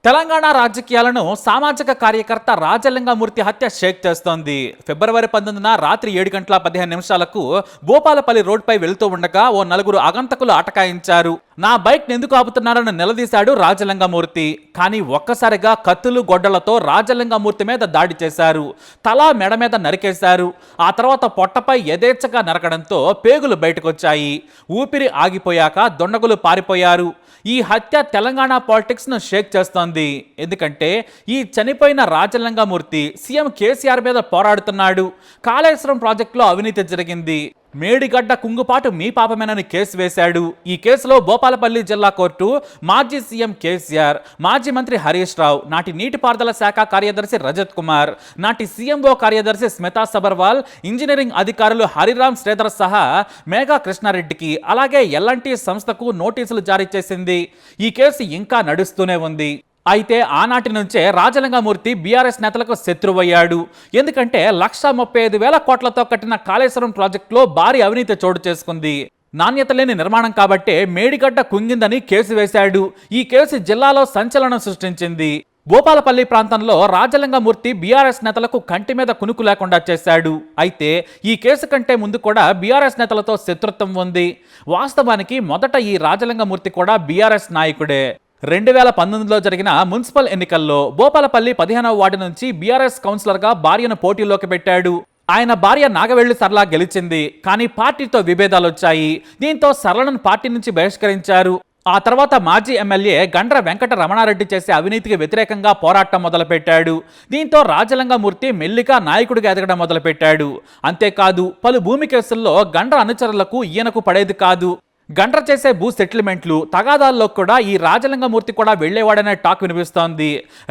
తెలంగాణ రాజకీయాలను సామాజిక కార్యకర్త రాజలింగమూర్తి హత్య షేక్ చేస్తోంది. ఫిబ్రవరి 19న రాత్రి 7:15 భూపాలపల్లి రోడ్పై వెళ్తూ ఉండగా ఓ నలుగురు ఆగంతకులు అటకాయించారు. నా బైక్ ఎందుకు ఆపుతున్నారని నిలదీశాడు రాజలింగమూర్తి. కానీ ఒక్కసారిగా కత్తులు గొడ్డలతో రాజలింగమూర్తి మీద దాడి చేశారు. తల మెడ మీద నరికేశారు. ఆ తర్వాత పొట్టపై యథేచ్ఛగా నరకడంతో పేగులు బయటకొచ్చాయి. ఊపిరి ఆగిపోయాక దొండగులు పారిపోయారు. ఈ హత్య తెలంగాణ పాలిటిక్స్ ను షేక్ చేస్తోంది. ఎందుకంటే ఈ చనిపోయిన రాజలింగమూర్తి సీఎం కేసీఆర్ మీద పోరాడుతున్నాడు. కాళేశ్వరం ప్రాజెక్టులో అవినీతి జరిగింది, మేడిగడ్డ కుంగుపాటు మీ పాపమేనని కేసు వేశాడు. ఈ కేసులో భూపాలపల్లి జిల్లా కోర్టు మాజీ సీఎం కేసీఆర్, మాజీ మంత్రి హరీష్ రావు, నాటి నీటిపారుదల శాఖ కార్యదర్శి రజత్ కుమార్, నాటి సీఎంఓ కార్యదర్శి స్మితా సబర్వాల్, ఇంజనీరింగ్ అధికారులు హరిరామ్ శ్రీధర్ సహా మేఘా కృష్ణారెడ్డికి, అలాగే ఎల్ఎన్టీ సంస్థకు నోటీసులు జారీ చేసింది. ఈ కేసు ఇంకా నడుస్తూనే ఉంది. అయితే ఆనాటి నుంచే రాజలింగమూర్తి బీఆర్ఎస్ నేతలకు శత్రువయ్యాడు. ఎందుకంటే 1,35,000 కోట్లతో కట్టిన కాళేశ్వరం ప్రాజెక్టులో భారీ అవినీతి చోటు చేసుకుంది. నాణ్యత లేని నిర్మాణం కాబట్టే మేడిగడ్డ కుంగిందని కేసు వేశాడు. ఈ కేసు జిల్లాలో సంచలనం సృష్టించింది. భూపాలపల్లి ప్రాంతంలో రాజలింగమూర్తి బీఆర్ఎస్ నేతలకు కంటి మీద కునుకు లేకుండా చేశాడు. అయితే ఈ కేసు కంటే ముందు కూడా బీఆర్ఎస్ నేతలతో శత్రుత్వం ఉంది. వాస్తవానికి మొదట ఈ రాజలింగమూర్తి కూడా బీఆర్ఎస్ నాయకుడే. 2019లో జరిగిన మున్సిపల్ ఎన్నికల్లో భూపాలపల్లి 15వ వార్డు నుంచి బీఆర్ఎస్ కౌన్సిలర్గా భార్యను పోటీలోకి పెట్టాడు. ఆయన భార్య నాగవెల్లి సరళ గెలిచింది. కానీ పార్టీతో విభేదాలు వచ్చాయి. దీంతో సరళను పార్టీ నుంచి బహిష్కరించారు. ఆ తర్వాత మాజీ ఎమ్మెల్యే గండ్ర వెంకట రమణారెడ్డి చేసే అవినీతికి వ్యతిరేకంగా పోరాటం మొదలుపెట్టాడు. దీంతో రాజలింగమూర్తి మెల్లిగా నాయకుడిగా ఎదగడం మొదలుపెట్టాడు. అంతేకాదు పలు భూమి కేసుల్లో గండ్ర అనుచరులకు ఈయనకు పడేది కాదు. గండ్ర చేసే భూ సెటిల్మెంట్లు, తగాదాల్లో కూడా ఈ రాజలింగమూర్తి కూడా వెళ్లేవాడనే టాక్ వినిపిస్తోంది.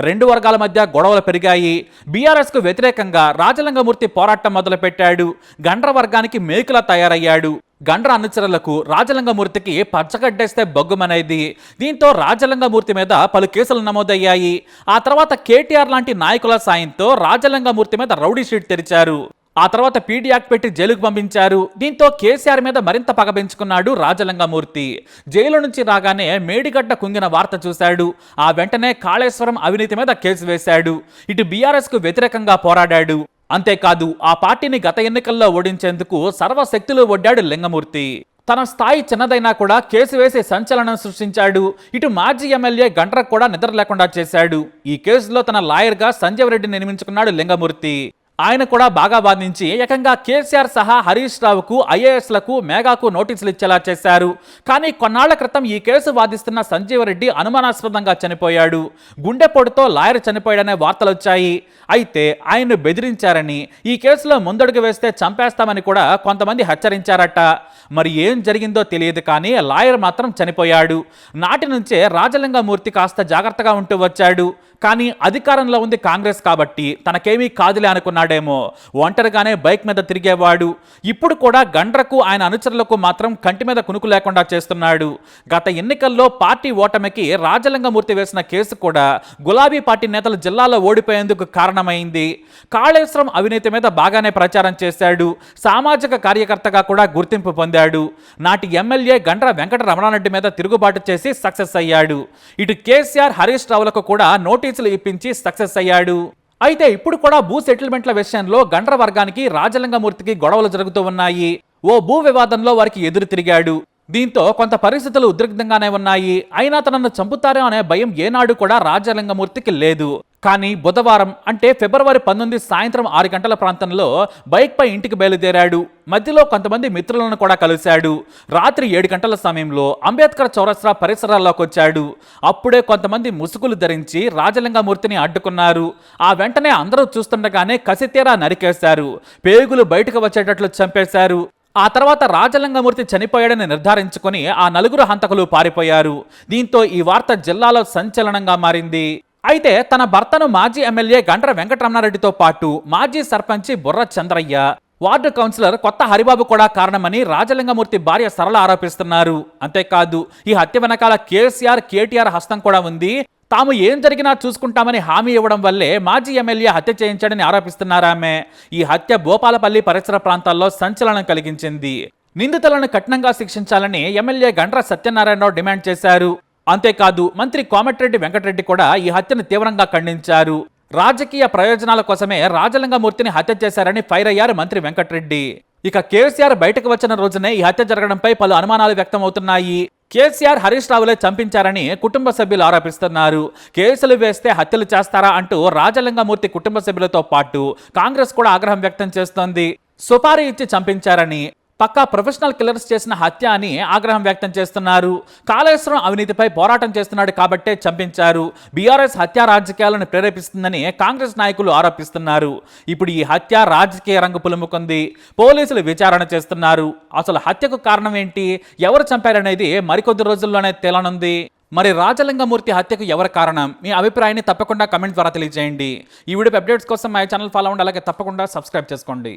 రెండు వర్గాల మధ్య గొడవలు పెరిగాయి. బీఆర్ఎస్ కు వ్యతిరేకంగా రాజలింగమూర్తి పోరాటం మొదలుపెట్టాడు. గండ్ర వర్గానికి మేకులా తయారయ్యాడు. గండ్ర అనుచరులకు రాజలింగమూర్తికి పచ్చగడ్డేస్తే బొగ్గుమనేది. దీంతో రాజలింగమూర్తి మీద పలు కేసులు నమోదయ్యాయి. ఆ తర్వాత కేటీఆర్ లాంటి నాయకుల సాయంతో రాజలింగమూర్తి మీద రౌడీ షీట్ తెరిచారు. ఆ తర్వాత పీడీ యాక్ట్ పెట్టి జైలుకు పంపించారు. దీంతో కేసీఆర్ మీద మరింత పగ పెంచుకున్నాడు రాజలింగమూర్తి. జైలు నుంచి రాగానే మేడిగడ్డ కుంగిన వార్త చూశాడు. ఆ వెంటనే కాళేశ్వరం అవినీతి మీద కేసు వేశాడు. ఇటు బీఆర్ఎస్ కు వ్యతిరేకంగా పోరాడాడు. అంతేకాదు ఆ పార్టీని గత ఎన్నికల్లో ఓడించేందుకు సర్వశక్తులు ఒడ్డాడు లింగమూర్తి. తన స్థాయి చిన్నదైనా కూడా కేసు వేసి సంచలనం సృష్టించాడు. ఇటు మాజీ ఎమ్మెల్యే గండ్రకు కూడా నిద్ర లేకుండా చేశాడు. ఈ కేసులో తన లాయర్గా సంజీవ్ రెడ్డిని నియమించుకున్నాడు లింగమూర్తి. ఆయన కూడా బాగా వాదించి ఏకంగా కేసీఆర్ సహా హరీష్ రావుకు, ఐఏఎస్లకు, మేఘాకు నోటీసులు ఇచ్చేలా చేశారు. కానీ కొన్నాళ్ల క్రితం ఈ కేసు వాదిస్తున్న సంజీవ్ రెడ్డి అనుమానాస్పదంగా చనిపోయాడు. గుండెపోటుతో లాయర్ చనిపోయాడనే వార్తలు వచ్చాయి. అయితే ఆయన్ను బెదిరించారని, ఈ కేసులో ముందడుగు వేస్తే చంపేస్తామని కూడా కొంతమంది హెచ్చరించారట. మరి ఏం జరిగిందో తెలియదు, కానీ లాయర్ మాత్రం చనిపోయాడు. నాటి నుంచే రాజలింగమూర్తి కాస్త జాగ్రత్తగా ఉంటూ వచ్చాడు. కానీ అధికారంలో ఉంది కాంగ్రెస్ కాబట్టి తనకేమీ కాదులే అనుకున్నాడేమో. ఒంటరిగానే బైక్ మీద తిరిగేవాడు. ఇప్పుడు కూడా గండ్రకు, ఆయన అనుచరులకు మాత్రం కంటి మీద కునుకు లేకుండా చేస్తున్నాడు. గత ఎన్నికల్లో పార్టీ ఓటమికి రాజలింగమూర్తి వేసిన కేసు కూడా గులాబీ పార్టీ నేతలు జిల్లాలో ఓడిపోయేందుకు కారణమైంది. కాళేశ్వరం అవినీతి మీద బాగానే ప్రచారం చేశాడు. సామాజిక కార్యకర్తగా కూడా గుర్తింపు పొందాడు. నాటి ఎమ్మెల్యే గండ్ర వెంకట రమణారెడ్డి మీద తిరుగుబాటు చేసి సక్సెస్ అయ్యాడు. ఇటు కేసీఆర్, హరీష్ రావులకు కూడా నోటీసులు ఇప్పించి సక్సెస్ అయ్యాడు. అయితే ఇప్పుడు కూడా భూ సెటిల్మెంట్ల విషయంలో గండ్ర వర్గానికి రాజలింగమూర్తికి గొడవలు జరుగుతూ ఉన్నాయి. ఓ భూ వివాదంలో వారికి ఎదురు తిరిగాడు. దీంతో కొంత పరిస్థితులు ఉద్రిక్తంగానే ఉన్నాయి. అయినా తనను చంపుతారో అనే భయం ఏనాడు కూడా రాజలింగమూర్తికి లేదు. కానీ బుధవారం అంటే ఫిబ్రవరి 19 సాయంత్రం 6 గంటల ప్రాంతంలో బైక్ పై ఇంటికి బయలుదేరాడు. మధ్యలో కొంతమంది మిత్రులను కూడా కలిశాడు. రాత్రి 7 గంటల సమయంలో అంబేద్కర్ చౌరస్తా పరిసరాల్లోకి వచ్చాడు. అప్పుడే కొంతమంది ముసుగులు ధరించి రాజలింగమూర్తిని అడ్డుకున్నారు. ఆ వెంటనే అందరూ చూస్తుండగానే కసితీరా నరికేశారు. పేగులు బయటకు వచ్చేటట్లు చంపేశారు. ఆ తర్వాత రాజలింగమూర్తి చనిపోయాడని నిర్ధారించుకుని ఆ నలుగురు హంతకులు పారిపోయారు. దీంతో ఈ వార్త జిల్లాలో సంచలనంగా మారింది. అయితే తన భర్తను మాజీ ఎమ్మెల్యే గండ్ర వెంకటరమణారెడ్డితో పాటు మాజీ సర్పంచి బుర్ర చంద్రయ్య, వార్డు కౌన్సిలర్ కొత్త హరిబాబు కూడా కారణమని రాజలింగమూర్తి భార్య సరళ ఆరోపిస్తున్నారు. అంతేకాదు ఈ హత్య వెనకాల కేసీఆర్, కేటీఆర్ హస్తం కూడా ఉంది. తాము ఏం జరిగినా చూసుకుంటామని హామీ ఇవ్వడం వల్లే మాజీ ఎమ్మెల్యే హత్య చేయించాడని ఆరోపిస్తున్నారామె. ఈ హత్య భూపాలపల్లి పరిసర ప్రాంతాల్లో సంచలనం కలిగించింది. నిందితులను కఠినంగా శిక్షించాలని ఎమ్మెల్యే గండ్ర సత్యనారాయణరావు డిమాండ్ చేశారు. అంతేకాదు మంత్రి కోమటిరెడ్డి వెంకటరెడ్డి కూడా ఈ హత్యను తీవ్రంగా ఖండించారు. రాజకీయ ప్రయోజనాల కోసమే రాజలింగమూర్తిని హత్య చేశారని ఫైర్ అయ్యారు మంత్రి వెంకటరెడ్డి. ఇక కేసీఆర్ బయటకు వచ్చిన రోజునే ఈ హత్య జరగడంపై పలు అనుమానాలు వ్యక్తమవుతున్నాయి. కేసీఆర్ హరీష్ రావులే చంపించారని కుటుంబ సభ్యులు ఆరోపిస్తున్నారు. కేసులు వేస్తే హత్యలు చేస్తారా అంటూ రాజలింగమూర్తి కుటుంబ సభ్యులతో పాటు కాంగ్రెస్ కూడా ఆగ్రహం వ్యక్తం చేస్తోంది. సుపారీ ఇచ్చి చంపించారని, పక్కా ప్రొఫెషనల్ కిల్లర్స్ చేసిన హత్య అని ఆగ్రహం వ్యక్తం చేస్తున్నారు. కాళేశ్వరం అవినీతిపై పోరాటం చేస్తున్నాడు కాబట్టే చంపించారు. బీఆర్ఎస్ హత్య రాజకీయాలను ప్రేరేపిస్తుందని కాంగ్రెస్ నాయకులు ఆరోపిస్తున్నారు. ఇప్పుడు ఈ హత్య రాజకీయ రంగు పులుముకుంది. పోలీసులు విచారణ చేస్తున్నారు. అసలు హత్యకు కారణం ఏంటి, ఎవరు చంపారనేది మరికొద్ది రోజుల్లోనే తేలనుంది. మరి రాజలింగమూర్తి హత్యకు ఎవరి కారణం? మీ అభిప్రాయాన్ని తప్పకుండా కమెంట్ ద్వారా తెలియజేయండి. ఈ వీడియో అప్డేట్స్ కోసం మా ఛానల్ ఫాలో అవ్వండి, అలాగే తప్పకుండా సబ్స్క్రైబ్ చేసుకోండి.